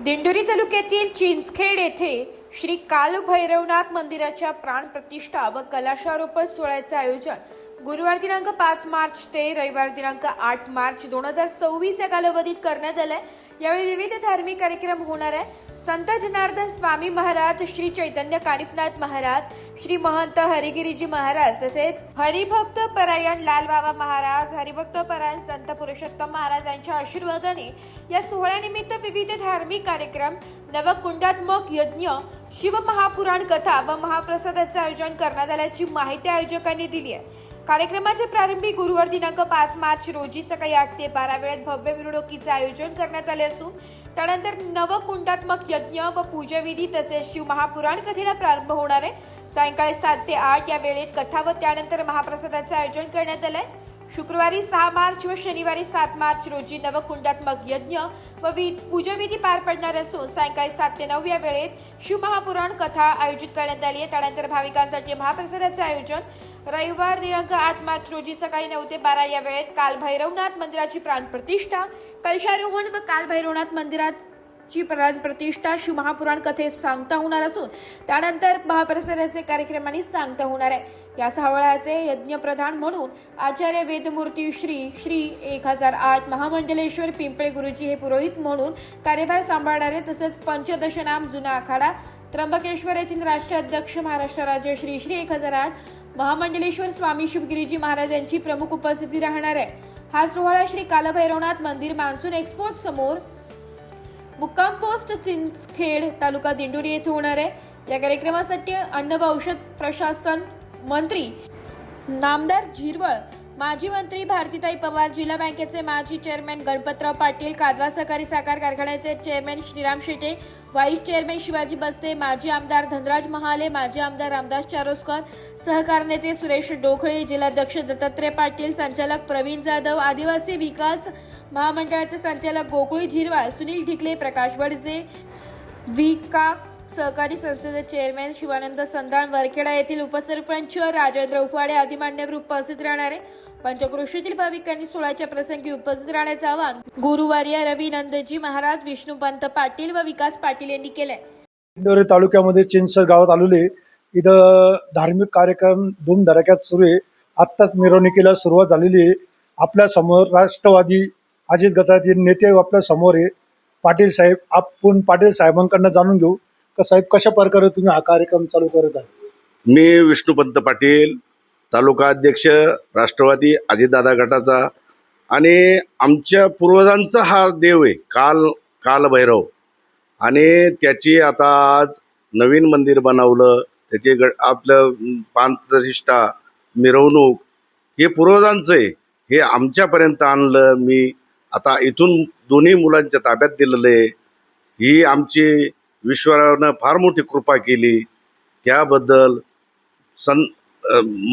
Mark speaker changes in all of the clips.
Speaker 1: दिंडोरी तालुक्यातील चिंचखेड येथे श्री कालभैरवनाथ मंदिराच्या प्राणप्रतिष्ठा व कलशारोपण सोहळ्याचे आयोजन गुरुवार दिनांक 5 मार्च ते रविवार दिनांक 8 मार्च 2026 या कालावधीत करण्यात आले। यावेळी विविध धार्मिक कार्यक्रम होणार आहे। संत जनार्दन स्वामी महाराज, श्री चैतन्य कानिफनाथ महाराज, श्री महंत हरिगिरीजी महाराज तसेच हरिभक्त परायण लालबाबा महाराज, हरिभक्त परायण संत पुरुषोत्तम महाराज यांच्या आशीर्वादाने या सोहळ्यानिमित्त विविध धार्मिक कार्यक्रम, नवकुंडात्मक यज्ञ, शिवमहापुराण कथा व महाप्रसादाचे आयोजन करण्यात आल्याची माहिती आयोजकांनी दिली आहे। कार्यक्रमाच्या प्रारंभी गुरुवार दिनांक 5 मार्च रोजी सकाळी 8 ते 12 वेळेत भव्य मिरवणुकीचे आयोजन करण्यात आले असून त्यानंतर नवकुंडात्मक यज्ञ व पूजाविधी तसेच शिवमहापुराण कथेला प्रारंभ होणार आहे। सायंकाळी 7 ते 8 या वेळेत कथा व त्यानंतर महाप्रसादाचे आयोजन करण्यात आले आहे। शुक्रवारी 6 मार्च व शनिवारी 7 मार्च रोजी नवकुंडात्मक यज्ञ व पूजाविधी पार पडणार असून सायंकाळी 7 ते 9 या वेळेत शिवमहापुराण कथा आयोजित करण्यात आली आहे। त्यानंतर भाविकांसाठी महाप्रसादाचे आयोजन रविवार दिनांक 8 मार्च रोजी सकाळी 9 ते 12 या वेळेत कालभैरवनाथ मंदिराची प्राणप्रतिष्ठा, कलशारोहण व कालभैरवनाथ मंदिराची प्राणप्रतिष्ठा, शिवमहापुराण कथेस सांगता होणार असून त्यानंतर महाप्रसादाचे कार्यक्रमांनी सांगता होणार आहे। या सोहळ्याचे यज्ञप्रधान म्हणून आचार्य वेदमूर्ती श्री 1008 महामंडलेश्वर पिंपळे गुरुजी हे पुरोहित म्हणून कार्यभार सांभाळणारे तसेच पंचदशनाम जुना आखाडा त्र्यंबकेश्वर येथील राष्ट्राध्यक्ष महाराष्ट्र राज्य श्री 1008 महामंडलेश्वर स्वामी शिवगिरीजी महाराज यांची प्रमुख उपस्थिती राहणार आहे। हा सोहळा श्री कालभैरवनाथ मंदिर मान्सून एक्सपोर्ट समोर मुक्काम पोस्ट चिंचखेड तालुका दिंडोरी येथे होणार आहे। या कार्यक्रमासाठी अन्न व औषध प्रशासन मंत्री नामदार झिरवळ, माजी मंत्री भारतीताई पवार, जिल्हा बँकेचे माजी चेअरमॅन गणपतराव पाटील, कादवा सहकारी साखर कारखान्याचे chairman Shriram Shete, vice chairman Shivaji Baste, माजी आमदार धनराज महाले, माजी आमदार रामदास चारोस्कर, सहकार नेते सुरेश डोखळे, जिल्हाध्यक्ष दत्तात्रय पाटील, संचालक प्रवीण जाधव, आदिवासी विकास महामंडळाचे संचालक गोकुळी झिरवाळ, सुनील ढिकले, प्रकाश वडजे, विका सहकारी संस्थेचे चेअरमॅन शिवानंद संधान, वरखेडा येथील उपसरपंच राजेंद्र उफाडे आदी मान्यवर उपस्थित राहणार आहे। पंचक्रोशीतील भाविकांनी सोहळ्याच्या प्रसंगी उपस्थित राहण्याचे आवाहन गुरुवार्य रवी नंदजी महाराज, विष्णुपंत पाटील व विकास पाटील यांनी केले।
Speaker 2: दिंडोरी तालुक्यामध्ये चिंचखेड गावात आलेले इथं धार्मिक कार्यक्रम धूमधडाक्यात सुरू आहे। आत्ताच मिरवणुकीला सुरुवात झालेली आहे। आपल्या समोर राष्ट्रवादी अजित गटातील नेते आपल्या समोर आहे। पाटील साहेब, आपण पाटील साहेबांकडून जाणून घेऊ का साहेब कशा प्रकारे तुम्ही हा कार्यक्रम चालू करत आहे।
Speaker 3: मी विष्णुपंत पाटील, तालुका अध्यक्ष राष्ट्रवादी अजितदादा गटाचा, आणि आमच्या पूर्वजांचा हा देव आहे कालभैरव, आणि त्याची आता आज नवीन मंदिर बनवलं, त्याची आपलं प्राणप्रतिष्ठा, मिरवणूक हे पूर्वजांचं आहे, हे आमच्यापर्यंत आणलं। मी आता इथून दोन्ही मुलांच्या ताब्यात दिलेलं आहे। ही आमची विश्वरानं फार मोठी कृपा केली, त्याबद्दल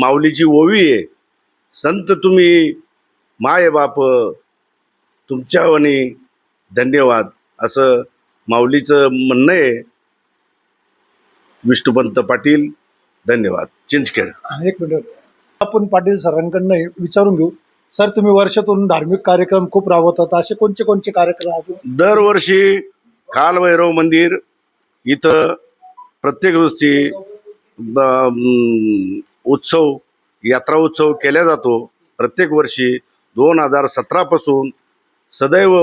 Speaker 3: माऊलीची ओवी आहे, संत तुम्ही माय बाप तुमच्यावनी धन्यवाद, असं माऊलीचं म्हणणं आहे। विष्णुपंत पाटील, धन्यवाद, चिंचखेड।
Speaker 2: एक मिनिट, आपण पाटील सरांकडून विचारून घेऊ। सर, तुम्ही वर्षातून धार्मिक कार्यक्रम खूप राबवतात, असे कोणते कार्यक्रम आपण
Speaker 3: दरवर्षी कालभैरव मंदिर इथं प्रत्येक वर्षी उत्सव, यात्रा उत्सव केला जातो। प्रत्येक वर्षी 2017 पासून सदैव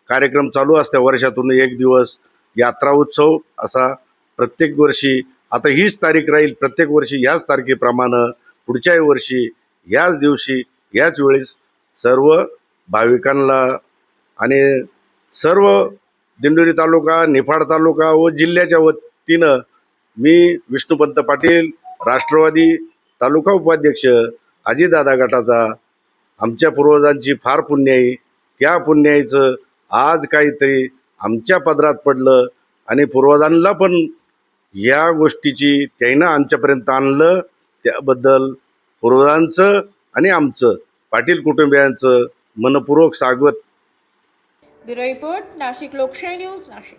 Speaker 3: कार्यक्रम चालू असते। वर्षातून एक दिवस यात्रा उत्सव असा प्रत्येक वर्षी, आता हीच तारीख राहील, प्रत्येक वर्षी याच तारखेप्रमाणे पुढच्याही वर्षी याच दिवशी याच वेळेस सर्व भाविकांना आणि सर्व दिंडोरी तालुका, निफाड तालुका व जिल्ह्याच्या वतीनं मी विष्णुपंत पाटील, राष्ट्रवादी तालुका उपाध्यक्ष अजितदादा गटाचा, आमच्या पूर्वजांची फार पुण्य आहे, त्या पुण्याईचं आज काहीतरी आमच्या पदरात पडलं आणि पूर्वजांना पण या गोष्टीची त्यानं आमच्यापर्यंत आणलं, त्याबद्दल पूर्वजांचं आणि आमचं पाटील कुटुंबियांचं मनपूर्वक स्वागत।
Speaker 1: ब्युरो रिपोर्ट, नाशिक लोकशाही न्यूज, नाशिक।